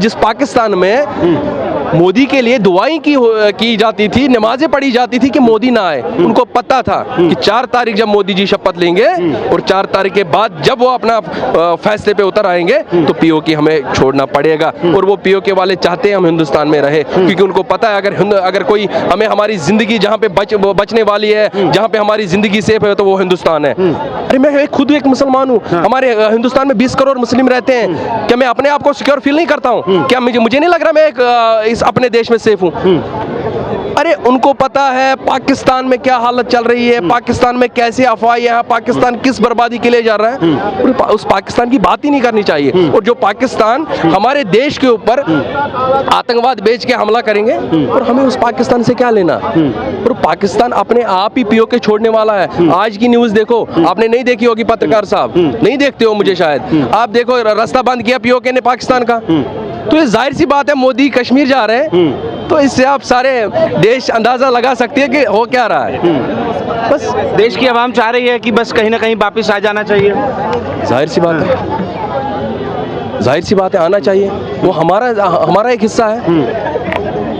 जिस पाकिस्तान में मोदी के लिए दुआएं की जाती थी, नमाजें पढ़ी जाती थी कि मोदी ना आए, उनको पता था कि 4 तारीख जब मोदी जी शपथ लेंगे और 4 तारीख के बाद जब वो अपना फैसले पे उतर आएंगे तो पीओके हमें छोड़ना पड़ेगा। और वो पीओके वाले चाहते हैं हम हिंदुस्तान में रहे, क्योंकि उनको पता है अगर कोई हमें हमारी जिंदगी जहाँ पे बचने वाली है, जहाँ पे हमारी जिंदगी सेफ है, तो वो हिंदुस्तान है। अरे मैं खुद एक मुसलमान हूँ, हमारे हिंदुस्तान में 20 करोड़ मुस्लिम रहते हैं, क्या मैं अपने आप को सिक्योर फील नहीं करता हूँ? क्या मुझे नहीं लग रहा मैं इस अपने देश में सेफ हूँ? अरे उनको पता है पाकिस्तान में क्या हालत चल रही है, पाकिस्तान में कैसे अफवाह है, पाकिस्तान किस बर्बादी के लिए जा रहा है। उस पाकिस्तान की बात ही नहीं करनी चाहिए। और जो पाकिस्तान हमारे देश के ऊपर आतंकवाद बेच के हमला करेंगे और हमें उस पाकिस्तान से क्या लेना। और पाकिस्तान अपने आप ही पीओके छोड़ने वाला है। आज की न्यूज़ देखो, आपने नहीं देखी होगी पत्रकार साहब, नहीं देखते हो मुझे शायद, आप देखो रास्ता बंद किया पीओके ने पाकिस्तान का। तो ये जाहिर सी बात है मोदी कश्मीर जा रहे हैं, तो इससे आप सारे देश अंदाजा लगा सकते हैं कि हो क्या रहा है। बस देश की आवाम चाह रही है कि बस कहीं ना कहीं वापस आ जाना चाहिए। जाहिर सी बात है, जाहिर सी बात है, आना चाहिए। वो हमारा एक हिस्सा है,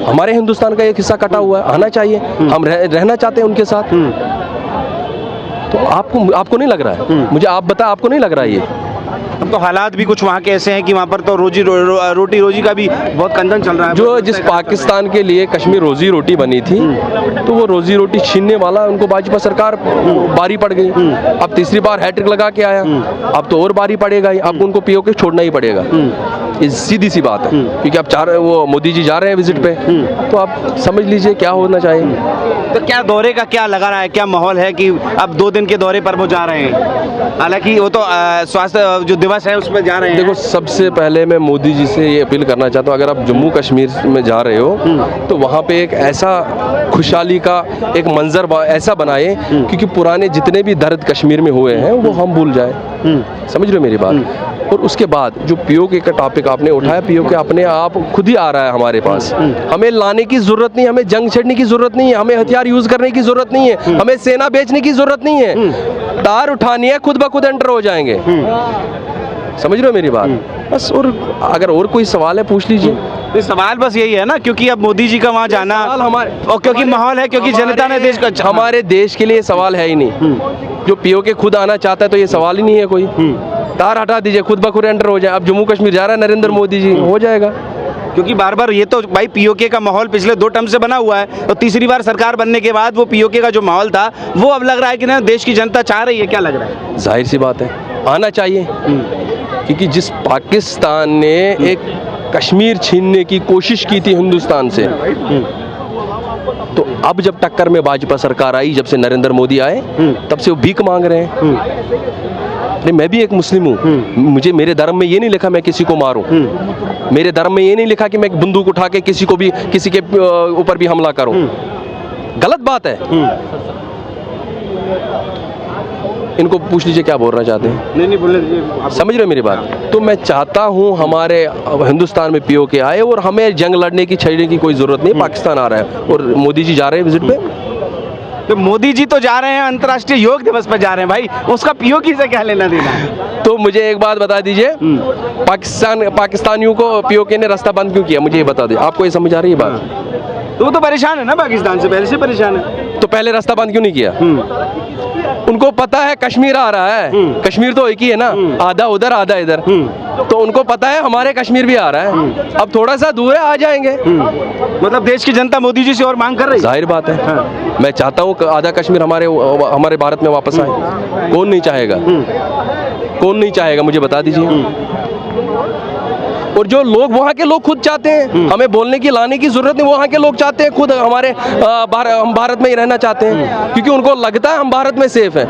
हमारे हिंदुस्तान का एक हिस्सा कटा हुआ है, आना चाहिए। हम रहना चाहते हैं उनके साथ। तो आपको नहीं लग रहा है? मुझे आप बता, आपको नहीं लग रहा है ये? अब तो हालात भी कुछ वहाँ के ऐसे हैं कि वहाँ पर तो रोटी रोजी का भी बहुत कंदन चल रहा है। जो जिस पाकिस्तान के लिए कश्मीर रोजी रोटी बनी थी, तो वो रोजी रोटी छीनने वाला उनको भाजपा सरकार बारी पड़ गई। अब तीसरी बार हैट्रिक लगा के आया, अब तो और बारी पड़ेगा ही, अब उनको पीओके छोड़ना ही पड़ेगा। ये सीधी सी बात है, क्योंकि अब वो मोदी जी जा रहे हैं विजिट पे, तो आप समझ लीजिए क्या होना चाहिए। तो क्या दौरे का क्या लगा रहा है, क्या माहौल है कि अब 2 दिन के दौरे पर वो जा रहे हैं? हालांकि वो तो स्वास्थ्य जो दिवस है उसमें जा रहे हैं। देखो, सबसे पहले मैं मोदी जी से ये अपील करना चाहता हूँ, अगर आप जम्मू कश्मीर में जा रहे हो तो वहाँ पे एक ऐसा खुशहाली का एक मंजर ऐसा बनाए, क्योंकि पुराने जितने भी दर्द कश्मीर में हुए हैं वो हम भूल जाए। समझ रहे हो मेरी बात? और उसके बाद जो पीओके का टॉपिक आपने उठाया, पीओके अपने आप खुद ही आ रहा है हमारे पास। हमें लाने की जरूरत नहीं, हमें जंग छेड़ने की जरूरत नहीं है, हमें हथियार यूज करने की जरूरत नहीं है, हमें सेना बेचने की जरूरत नहीं है। तार उठानी है, खुद ब खुद एंटर हो जाएंगे। समझ रहे हो मेरी बात? बस। और अगर और कोई सवाल है पूछ लीजिए। तो सवाल बस यही है ना, क्योंकि अब मोदी जी का वहाँ जाना और क्योंकि माहौल है, क्योंकि जनता ने देश का, हमारे देश के लिए सवाल है ही नहीं। जो पीओके खुद आना चाहता है तो ये सवाल ही नहीं है कोई। तार हटा दीजिए, खुद ब खुद एंटर हो जाए। अब जम्मू कश्मीर जा रहा है नरेंद्र मोदी जी, हो जाएगा। क्योंकि बार बार ये तो भाई पीओके का माहौल पिछले 2 टर्म से बना हुआ है, और तीसरी बार सरकार बनने के बाद वो पीओके का जो माहौल था वो अब लग रहा है कि ना देश की जनता चाह रही है। क्या लग रहा है? जाहिर सी बात है, आना चाहिए। क्योंकि जिस पाकिस्तान ने एक कश्मीर छीनने की कोशिश की थी हिंदुस्तान से, तो अब जब टक्कर में भाजपा सरकार आई, जब से नरेंद्र मोदी आए, तब से वो भीख मांग रहे हैं। नहीं, मैं भी एक मुस्लिम हूँ, मुझे मेरे धर्म में ये नहीं लिखा मैं किसी को मारूं। मेरे धर्म में ये नहीं लिखा कि मैं बंदूक उठा के किसी के ऊपर भी हमला करूं। गलत बात है। इनको पूछ लीजिए क्या बोलना चाहते हैं। नहीं बोलने दीजिए। समझ रहे हो मेरी बात? तो मैं चाहता हूँ हमारे हिंदुस्तान में पीओके आए, और हमें जंग लड़ने की छेड़ने की कोई जरूरत नहीं। पाकिस्तान आ रहा है और मोदी जी जा रहे हैं विजिट पे। तो मोदी जी तो जा रहे हैं अंतर्राष्ट्रीय योग दिवस पर जा रहे हैं भाई, उसका पीओके से क्या लेना देना है? तो मुझे एक बात बता दीजिए, पाकिस्तानियों को पीओके ने रास्ता बंद क्यों किया? मुझे ये बता दीजिए, आपको ये समझ आ रही है बात? तो वो तो परेशान है ना, पाकिस्तान से पहले से परेशान है। तो पहले रास्ता बंद क्यों नहीं किया? उनको पता है कश्मीर आ रहा है, कश्मीर तो एक ही है ना, आधा उधर आधा इधर। तो उनको पता है हमारे कश्मीर भी आ रहा है, अब थोड़ा सा दूर है, आ जाएंगे। मतलब देश की जनता मोदी जी से और मांग कर रही है। जाहिर बात है। मैं चाहता हूँ आधा कश्मीर हमारे भारत में वापस आए। कौन नहीं चाहेगा? कौन नहीं चाहेगा? मुझे बता दीजिए। और जो लोग वहाँ के लोग खुद चाहते हैं, हमें बोलने की लाने की जरूरत नहीं, वहाँ के लोग चाहते हैं खुद हम भारत में ही रहना चाहते हैं, क्योंकि उनको लगता है हम भारत में सेफ हैं।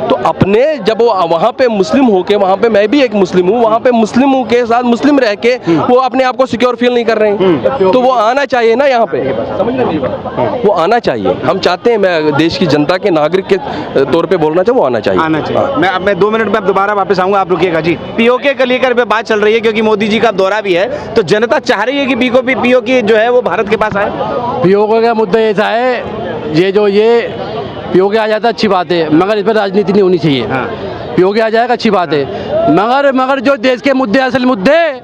तो अपने जब वो वहाँ पे मुस्लिम होके, वहाँ पे मैं भी एक मुस्लिम हूँ, वहाँ पे मुस्लिमों के साथ मुस्लिम रह के वो अपने आप को सिक्योर फील नहीं कर रहे हैं, तो वो आना चाहिए ना यहाँ पे। वो आना चाहिए। हम चाहते हैं, मैं देश की जनता के नागरिक के तौर पे बोलना चाहूँ, वो आना चाहिए। आना चाहिए। मैं 2 मिनट में दोबारा वापस आऊँगा, आप रुकिएगा जी। पीओके को लेकर बात चल रही है क्योंकि मोदी जी का दौरा भी है, तो जनता चाह रही है कि पीओके जो है वो भारत के पास आए। पीओके का मुद्दा ऐसा है, ये पीओके आ जाता अच्छी बात है, मगर इस पर राजनीति नहीं होनी चाहिए। पीओके आ जाएगा अच्छी बात है, मगर जो देश के मुद्दे, असल मुद्दे,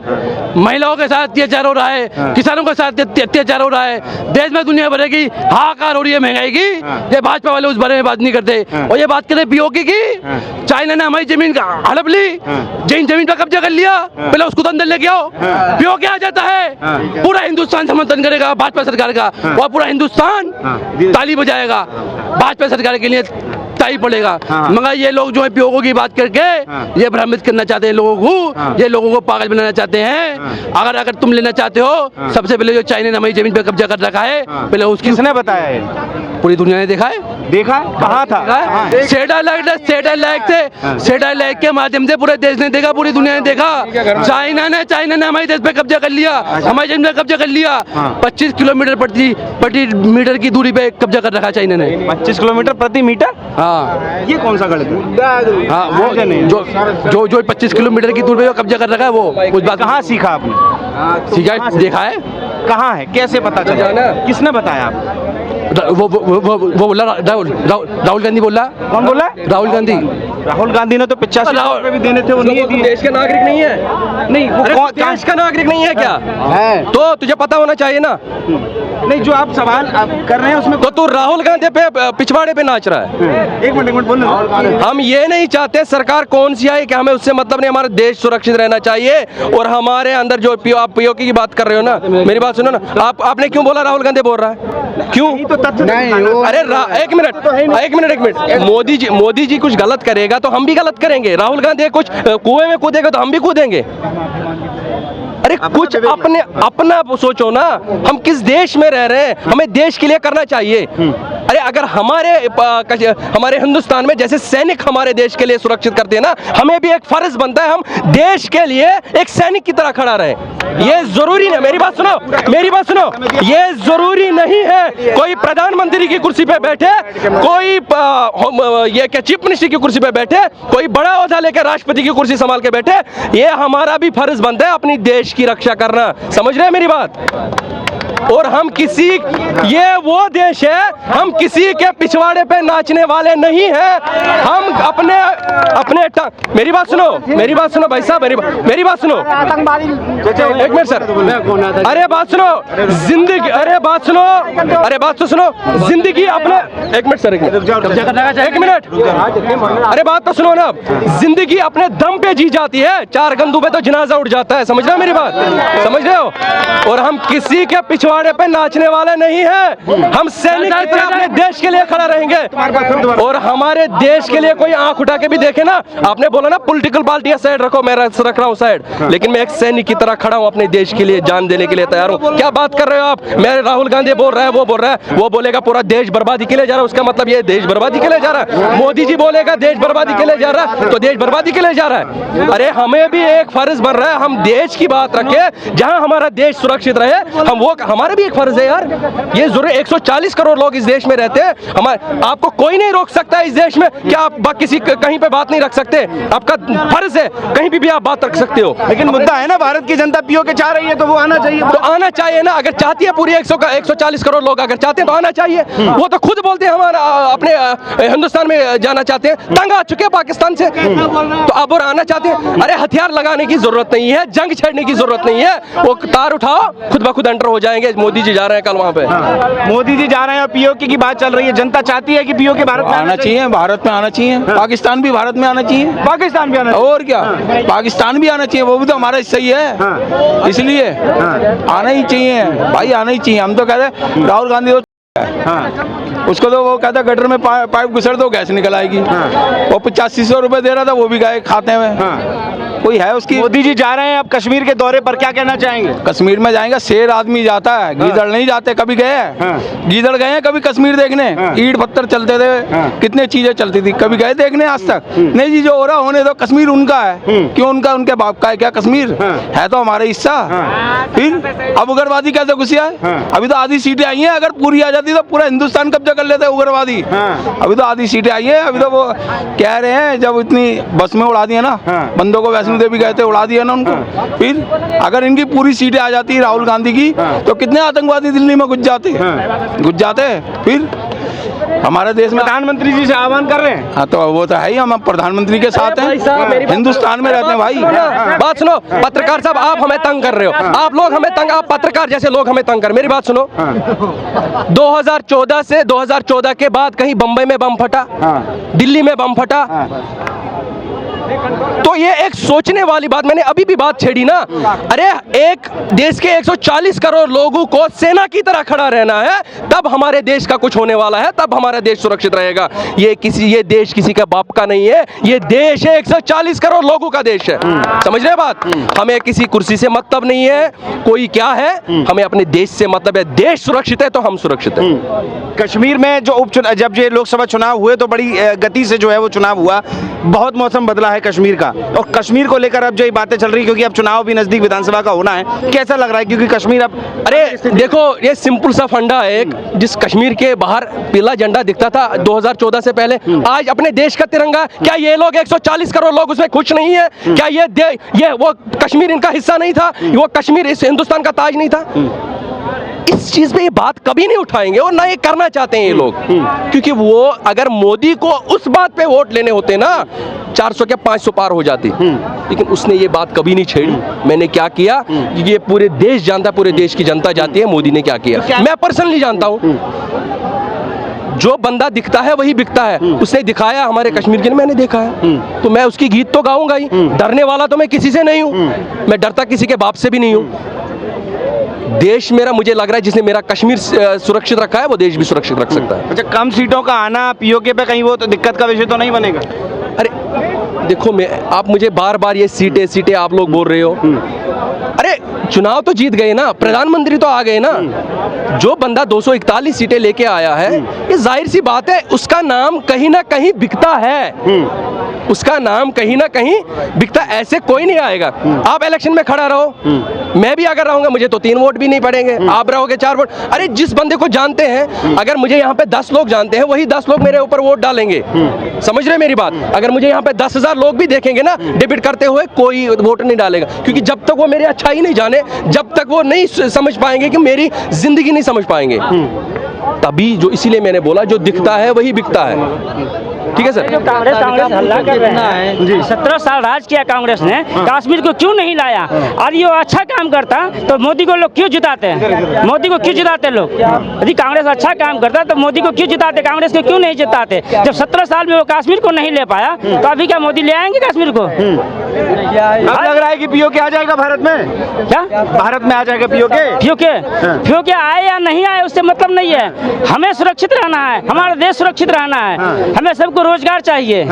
महिलाओं के साथ अत्याचार हो रहा है, किसानों के साथ अत्याचार हो रहा है, देश में दुनिया भर की हाहाकार हो रही है महंगाई की, ये भाजपा वाले उस बारे में बात नहीं करते। और ये बात करें पीओके की, चाइना ने हमारी जमीन का हड़प ली, जिन जमीन पर कब्जा कर लिया, पहले उसको तो अंदर लेके आओ। पीओके आ जाता है, पूरा हिंदुस्तान समर्थन करेगा भाजपा सरकार का, और पूरा हिंदुस्तान ताली बजाएगा भाजपा सरकार के लिए, ताई पड़ेगा। मगर ये लोग जो है पीओके की बात करके ये भ्रमित करना चाहते हैं लोगों को, ये लोगों को पागल बनाना चाहते हैं। अगर तुम लेना चाहते हो, सबसे पहले जो चाइना ने हमारी जमीन पे कब्जा कर रखा है, पहले उसकी किसने बताया है? पूरी दुनिया ने देखा है। देखा कहाँ था? सैटेलाइट के माध्यम से पूरे देश ने देखा, पूरी दुनिया ने देखा। चाइना ने हमारे देश पे कब्जा कर लिया, हमारी जमीन पे कब्जा कर लिया। 25 किलोमीटर प्रति मीटर की दूरी पे कब्जा कर रखा चाइना ने। 25 किलोमीटर प्रति मीटर? हाँ, ये कौन सा गलत है? हाँ, वो जो 25 किलोमीटर की दूरी पे कब्जा कर रखा है, वो उस बात कहाँ सीखा आपने? सीखा, देखा है। कहाँ है, कैसे पता चला, किसने बताया आपको? वो बोला राहुल गांधी बोला। कौन बोला? राहुल गांधी। राहुल गांधी ने तो 85 रुपए भी देने थे, वो नहीं दिए। देश का नागरिक नहीं है। नहीं, वो देश का नागरिक नहीं है क्या? है तो तुझे पता होना चाहिए ना। नहीं, जो आप सवाल कर रहे हैं उसमें तो तू राहुल गांधी पे पिछवाड़े पे नाच रहा है। एक मिनट बोल। हम ये नहीं चाहते सरकार कौन सी आए कि हमें उससे मतलब नहीं, हमारा देश सुरक्षित रहना चाहिए। और हमारे अंदर जो आप पीओके की बात कर रहे हो ना, मेरी बात सुनो ना। आपने क्यों बोला राहुल गांधी बोल रहा है? क्यों? अरे एक मिनट, मोदी जी कुछ गलत करेगा तो हम भी गलत करेंगे। राहुल गांधी कुछ कुएं में कूदेगा तो हम भी कूदेंगे। अरे कुछ अपना सोचो ना, हम किस देश में रह रहे हैं, हमें देश के लिए करना चाहिए। अरे अगर हमारे हिंदुस्तान में जैसे सैनिक हमारे देश के लिए सुरक्षित करते हैं ना, हमें भी एक फर्ज बनता है हम देश के लिए एक सैनिक की तरह खड़ा रहे। ये जरूरी नहीं, मेरी बात सुनो, ये जरूरी नहीं है कोई प्रधानमंत्री की कुर्सी पे बैठे, कोई ये क्या चीफ मिनिस्टर की कुर्सी पे बैठे, कोई बड़ा ओहदा लेकर राष्ट्रपति की कुर्सी संभाल के बैठे। ये हमारा भी फर्ज बनता है अपनी देश की रक्षा करना। समझ रहे हैं मेरी बात? और हम ये वो देश है, हम किसी के पिछवाड़े पे नाचने वाले नहीं हैं। हम अपने मेरी बात सुनो भाई साहब, मेरी बात सुनो। एक मिनट सर, अरे बात सुनो, जिंदगी अपने, एक मिनट सर, एक मिनट, अरे बात तो सुनो ना। जिंदगी अपने दम पे जी जाती है, 4 गंदू पे तो जनाजा उठ जाता है। समझ रहे हो मेरी बात? समझ रहे हो? और हम किसी के पिछवाड़े पे नाचने वाले नहीं है। हम सैनिक की तरह अपने देश के लिए खड़ा रहेंगे। और हमारे देश के लिए कोई आंख उठा के भी देखे ना, आपने बोला ना पॉलिटिकल पार्टियां साइड रखो, मैं रख रहा हूँ साइड, लेकिन मैं एक सैनिक की तरह खड़ा हूँ, अपने देश के लिए जान देने के लिए तैयार हूँ। क्या बात कर रहे हो आप? मैं राहुल गांधी बोल रहा है, वो बोलेगा पूरा देश बर्बादी के लिए जा रहा है, उसका मतलब ये देश बर्बादी के लिए जा रहा है। मोदी जी बोलेगा देश बर्बादी के लिए जा रहा है, तो देश बर्बादी के लिए जा रहा है। अरे हमें भी एक फर्ज बन रहा है, हम देश की बात रखें, जहां हमारा देश सुरक्षित रहे, हम वो हमारा भी एक फर्ज है यार। ये जरूर 140 करोड़ लोग इस देश में रहते हैं। आपको कोई नहीं रोक सकता इस देश में कि आप किसी कहीं पे बात नहीं रख सकते। आपका फर्ज है, कहीं भी आप बात रख सकते हो। लेकिन मुद्दा है ना, भारत की जनता पीओके चाह रही है, तो वो आना चाहिए। तो आना चाहिए ना, अगर चाहती है पूरी 140 करोड़ लोग अगर चाहते हैं तो आना चाहिए। वो तो खुद बोलते हैं हमारा अपने हिंदुस्तान में जाना चाहते हैं, तंग आ चुके हैं पाकिस्तान से, तो अब और आना चाहते हैं। अरे हथियार लगाने की जरूरत नहीं है, जंग छेड़ने की जरूरत नहीं है, वो तार उठाओ, खुद ब खुद एंटर हो जाएंगे। मोदी जी जा रहे हैं कल वहाँ पे। मोदी जी जा रहे हैं और पीओके की बात चल रही है। जनता चाहती है कि पीओके भारत में आना चाहिए, भारत में आना चाहिए। पाकिस्तान भी भारत में आना चाहिए, पाकिस्तान भी आना और क्या, पाकिस्तान भी आना चाहिए, वो भी तो हमारा हिस्सा ही है। इसलिए आना ही चाहिए भाई, आना ही चाहिए। हम तो कहते हैं राहुल गांधी उसको तो वो कहता गटर में पाइप घुसर दो, गैस निकल आएगी। वो 8500 रुपए दे रहा था, वो भी गए खाते में। कोई है उसकी? मोदी जी जा रहे हैं अब कश्मीर के दौरे पर, क्या कहना चाहेंगे? कश्मीर में जाएंगे, शेर आदमी जाता है, गीदड़ नहीं जाते। कभी गए हैं? गीदड़ गए हैं कभी कश्मीर देखने? ईंट पत्थर चलते थे, कितने चीजें चलती थी, कभी गए देखने आज तक? नहीं जी, जो हो रहा होने दो। कश्मीर उनका है, क्यों उनका? उनके बाप का है क्या कश्मीर? है तो हमारा हिस्सा। फिर अब उग्रवादी कैसे घुसी है? अभी तो आधी सीटें आई हैं, अगर पूरी आ जाती तो पूरा हिंदुस्तान कब्जा कर लेते उग्रवादी। अभी तो आधी सीटें आई हैं। अभी तो वो कह रहे हैं जब इतनी बस में उड़ा दिया ना बंदों को, वैष्णो देवी गए थे, उड़ा दिया ना उनको। फिर अगर इनकी पूरी सीटें आ जाती राहुल गांधी की, तो कितने आतंकवादी दिल्ली में घुस जाते। फिर हमारे देश में। प्रधानमंत्री जी से आह्वान कर रहे हैं। हाँ तो वो तो है ही, हम प्रधानमंत्री के साथ हैं, हिंदुस्तान में रहते हैं भाई। बात सुनो, पत्रकार साहब आप हमें तंग कर रहे हो, आप लोग हमें तंग, आप पत्रकार जैसे लोग हमें तंग कर, मेरी बात सुनो। 2014 से 2014 के बाद कहीं बंबई में बम फटा, दिल्ली में बम फटा, तो ये एक सोचने वाली बात, मैंने अभी भी बात छेड़ी ना। अरे एक देश के 140 करोड़ लोगों को सेना की तरह खड़ा रहना है, तब हमारे देश का कुछ होने वाला है, तब हमारा देश सुरक्षित रहेगा। ये देश किसी का बाप का नहीं है, ये देश है 140 करोड़ लोगों का देश है। समझ रहे बात? हमें किसी कुर्सी से मतलब नहीं है, कोई क्या है, हमें अपने देश से मतलब है। देश सुरक्षित है तो हम सुरक्षित हैं। कश्मीर में जो उपचुनाव, जब ये लोकसभा चुनाव हुए तो बड़ी गति से जो है वो चुनाव हुआ, बहुत मौसम बदला है कश्मीर का, और कश्मीर को लेकर अब जो ये बातें चल रही, क्योंकि अब चुनाव भी नजदीक विधानसभा का होना है, कैसा लग रहा है? क्योंकि कश्मीर अब, अरे देखो ये सिंपल सा फंडा है, एक जिस कश्मीर के बाहर पीला झंडा दिखता था 2014 से पहले, आज अपने देश का तिरंगा, क्या ये लोग 140 करोड़ लोग उसमें खुश नहीं है? क्या ये वो कश्मीर इनका हिस्सा नहीं था? वो कश्मीर इस हिंदुस्तान का ताज नहीं था? इस चीज पे ये बात कभी नहीं उठाएंगे और ना ये करना चाहते हैं ये लोग, क्योंकि वो अगर मोदी को उस बात पे वोट लेने होते ना 400 के 500 पार हो जाती, लेकिन उसने ये बात कभी नहीं छेड़ी। मैंने क्या किया ये पूरे देश जानता, पूरे देश की जनता जानती है मोदी ने क्या किया। मैं पर्सनली जानता हूँ, जो बंदा दिखता है वही बिकता है। उसने दिखाया हमारे कश्मीर के लिए, मैंने देखा है, तो मैं उसकी गीत तो गाऊंगा ही। डरने वाला तो मैं किसी से नहीं हूँ, मैं डरता किसी के बाप से भी नहीं हूँ। देश मेरा, मुझे लग रहा है जिसने मेरा कश्मीर सुरक्षित रखा है वो देश भी सुरक्षित रख सकता है। अच्छा, कम सीटों का आना पीओके पे कहीं वो तो दिक्कत का विषय तो नहीं बनेगा? अरे देखो, आप मुझे बार बार ये सीटें आप लोग बोल रहे हो। अरे चुनाव तो जीत गए ना, प्रधानमंत्री तो आ गए ना। जो बंदा 241 सीटें लेके आया है, ये जाहिर सी बात है उसका नाम कहीं ना कहीं बिकता है, उसका नाम कहीं ना कहीं बिकता। ऐसे कोई नहीं आएगा। आप इलेक्शन में खड़ा रहो, मैं भी अगर रहूंगा मुझे तो 3 वोट भी नहीं पड़ेंगे, आप रहोगे 4 वोट। अरे जिस बंदे को जानते हैं, अगर मुझे यहाँ पे 10 लोग जानते हैं, वही 10 लोग मेरे ऊपर वोट डालेंगे। समझ रहे मेरी बात? अगर मुझे यहाँ पे 10,000 लोग भी देखेंगे ना डेबिट करते हुए, कोई वोट नहीं डालेगा, क्योंकि जब तक वो मेरे अच्छाई नहीं जाने, जब तक वो नहीं समझ पाएंगे कि मेरी जिंदगी नहीं समझ पाएंगे, तभी जो, इसीलिए मैंने बोला जो दिखता है वही बिकता है। ठीक है सर। जो कांग्रेस हल्ला कर रहे हैं, 17 साल राज किया कांग्रेस ने, कश्मीर को क्यों नहीं लाया? और ये अच्छा काम करता तो मोदी को लोग क्यों जिताते हैं? मोदी को क्यों जिताते लोग? यदि कांग्रेस अच्छा काम करता तो मोदी को क्यों जिताते? कांग्रेस को क्यों नहीं जिताते? जब 17 साल में वो कश्मीर को नहीं ले पाया, तो अभी क्या मोदी ले आएंगे कश्मीर को? अब लग रहा है कि पीओके आ जाएगा भारत में। क्या भारत में आ जाएगा पीओके आए या नहीं आए उससे मतलब नहीं है। हमें सुरक्षित रहना है, हमारा देश सुरक्षित रहना है, हमें सबको रोजगार चाहिए,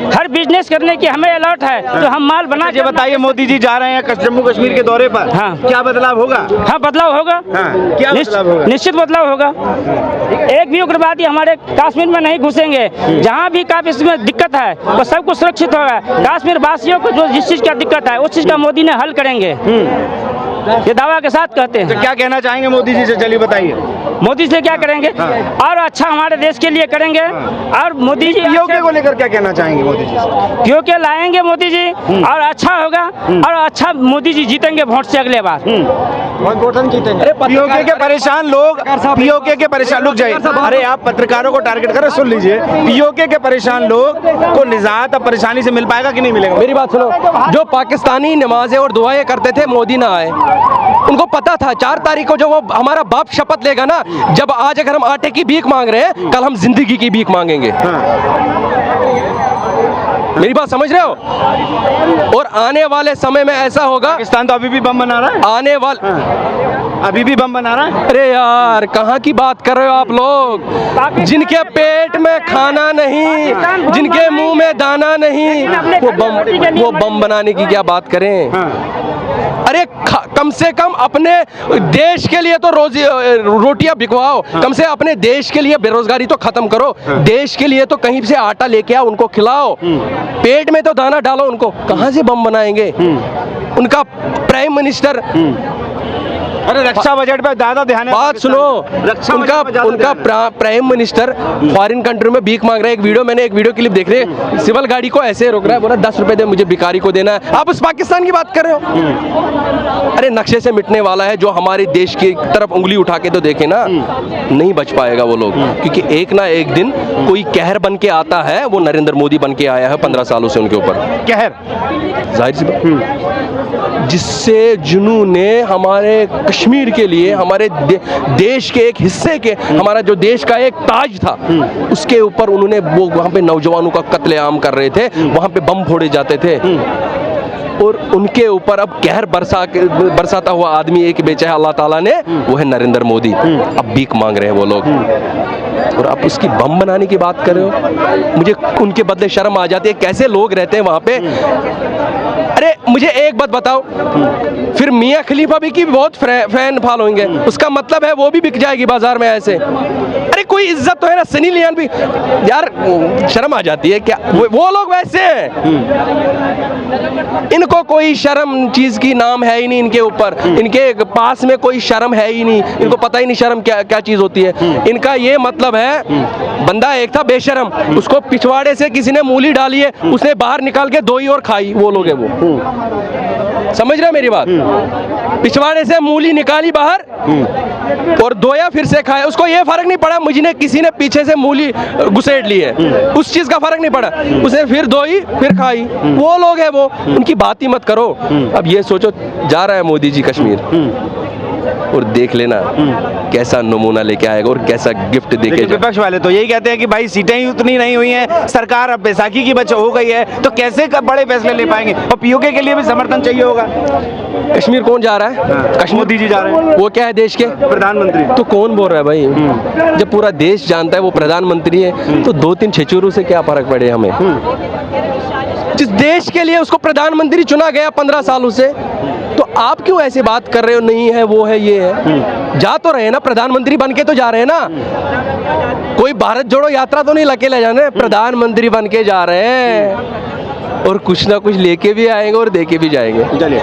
हर बिजनेस करने की हमें अलर्ट है, तो हम माल बना। ये बताइए, मोदी जी जा रहे हैं जम्मू कश्मीर के दौरे पर, हाँ, क्या बदलाव होगा? हाँ, बदलाव होगा, क्या बदलाव होगा? निश्चित बदलाव होगा। एक भी उग्रवादी हमारे कश्मीर में नहीं घुसेंगे। जहाँ भी काफी इसमें दिक्कत है वो सब कुछ सुरक्षित होगा। कश्मीर वासियों को जो जिस चीज का दिक्कत है उस चीज का मोदी ने हल करेंगे, ये दावा के साथ कहते हैं। तो क्या कहना चाहेंगे मोदी जी से? चलिए बताइए। मोदी से क्या करेंगे? और अच्छा हमारे देश के लिए करेंगे। और मोदी जी पीओके को लेकर क्या कहना चाहेंगे मोदी जी से? पीओके लाएंगे मोदी जी, और अच्छा होगा, और अच्छा मोदी जी जीतेंगे वोट से अगले बार। पीओके के परेशान लोग, पीओके के परेशान लोग जाइए। अरे आप पत्रकारों को टारगेट कर, सुन लीजिए। पीओके के परेशान लोग को निजात अब परेशानी से मिल पाएगा कि नहीं मिलेगा? मेरी बात सुनो, जो पाकिस्तानी नमाजें और दुआएं करते थे मोदी ना आए, उनको पता था 4 तारीख को जो वो हमारा बाप शपथ लेगा ना, जब आज अगर हम आटे की भीख मांग रहे हैं, कल हम जिंदगी की भीख मांगेंगे। मेरी बात समझ रहे हो? और आने वाले समय में ऐसा होगा, पाकिस्तान तो अभी भी बम बना रहा है, आने वाले अभी भी बम बना रहा है। अरे यार कहाँ की बात कर रहे हो आप लोग? जिनके पेट में खाना नहीं, जिनके मुंह में दाना नहीं, वो बम बनाने की क्या बात करें? अरे कम से कम अपने देश के लिए तो रोटियां बिकवाओ, कम से अपने देश के लिए बेरोजगारी तो खत्म करो, देश के लिए तो कहीं से आटा लेके आओ, उनको खिलाओ, पेट में तो दाना डालो उनको। कहाँ से बम बनाएंगे? उनका प्राइम मिनिस्टर, अरे रक्षा बजट पे ज्यादा ध्यान है। बात सुनो, उनका प्राइम मिनिस्टर फॉरेन कंट्री में भीख मांग रहा है। मैंने एक वीडियो क्लिप देख रहे हैं, सिविल गाड़ी को ऐसे रोक रहा है, बोला 10 रुपए दे मुझे, भिखारी को देना है। आप उस पाकिस्तान की बात कर रहे हो? अरे नक्शे से मिटने वाला है। जो हमारे देश की तरफ उंगली उठा के तो देखे ना, नहीं बच पाएगा वो लोग, क्योंकि एक ना एक दिन कोई कहर बन के आता है। वो नरेंद्र मोदी बन के आया है 15 सालों से उनके ऊपर कहर, जाहिर सी बात, जिससे जुनून ने हमारे कश्मीर के लिए, हमारे देश के एक हिस्से के, हमारा जो देश का एक ताज था, उसके ऊपर उन्होंने वो वहाँ पे नौजवानों का कत्लेआम कर रहे थे, वहाँ पे बम फोड़े जाते थे, और उनके ऊपर अब कहर बरसाता हुआ आदमी एक बेचा है अल्लाह ताला ने, वो है नरेंद्र मोदी। अब भीख मांग रहे हैं वो लोग, और आप उसकी बम बनाने की बात कर रहे हो। मुझे उनके बदले शर्म आ जाती है, कैसे लोग रहते हैं वहाँ पे। अरे मुझे एक बात बताओ, फिर मियाँ खलीफा भी की बहुत फैन फॉलोइंग है, उसका मतलब है वो भी बिक जाएगी बाजार में ऐसे? अरे कोई इज्जत तो है ना। सनी लियोन भी, यार शर्म आ जाती है क्या? वो लोग वैसे हैं, इनको कोई शर्म चीज की नाम है ही नहीं इनके ऊपर, इनके पास में कोई शर्म है ही नहीं, इनको पता ही नहीं शर्म क्या क्या चीज होती है। इनका ये मतलब है, बंदा एक था बेशरम, उसको पिछवाड़े से किसी ने मूली डाली है, उसने बाहर निकाल के दोई और खाई, वो लोग है वो। समझ रहे मेरी बात? पिछवाड़े से मूली निकाली बाहर और दोया फिर से खाया, उसको ये फर्क नहीं पड़ा मुझे किसी ने पीछे से मूली घुसेड़ ली है, उस चीज का फर्क नहीं पड़ा, उसने फिर दोई फिर खाई। वो लोग है वो, उनकी बात ही मत करो। अब ये सोचो, जा रहा है मोदी जी कश्मीर, और देख लेना कैसा नमूना लेके आएगा और कैसा गिफ्ट देके। विपक्ष वाले तो यही कहते हैं कि भाई सीटें ही उतनी नहीं हुई हैं, सरकार अब बैसाखी की बच हो गई है, तो कैसे बड़े फैसले ले पाएंगे? और पीओके के लिए भी समर्थन चाहिए होगा। कश्मीर कौन जा रहा है? कश्मीर मोदी जी जा रहे हैं। वो क्या है देश के प्रधानमंत्री। तो कौन बोल रहा है भाई? जब पूरा देश जानता है वो प्रधानमंत्री है, तो 2-3 छेचुरों से क्या फर्क पड़े हमें? जिस देश के लिए उसको प्रधानमंत्री चुना गया 15 सालों से, तो आप क्यों ऐसे बात कर रहे हो? नहीं है, वो है, ये है। जा तो रहे ना, प्रधानमंत्री बन के तो जा रहे हैं ना। कोई भारत जोड़ो यात्रा तो नहीं लगे ले जाने, प्रधानमंत्री बन के जा रहे हैं, और कुछ ना कुछ लेके भी आएंगे और दे के भी जाएंगे। चलिए।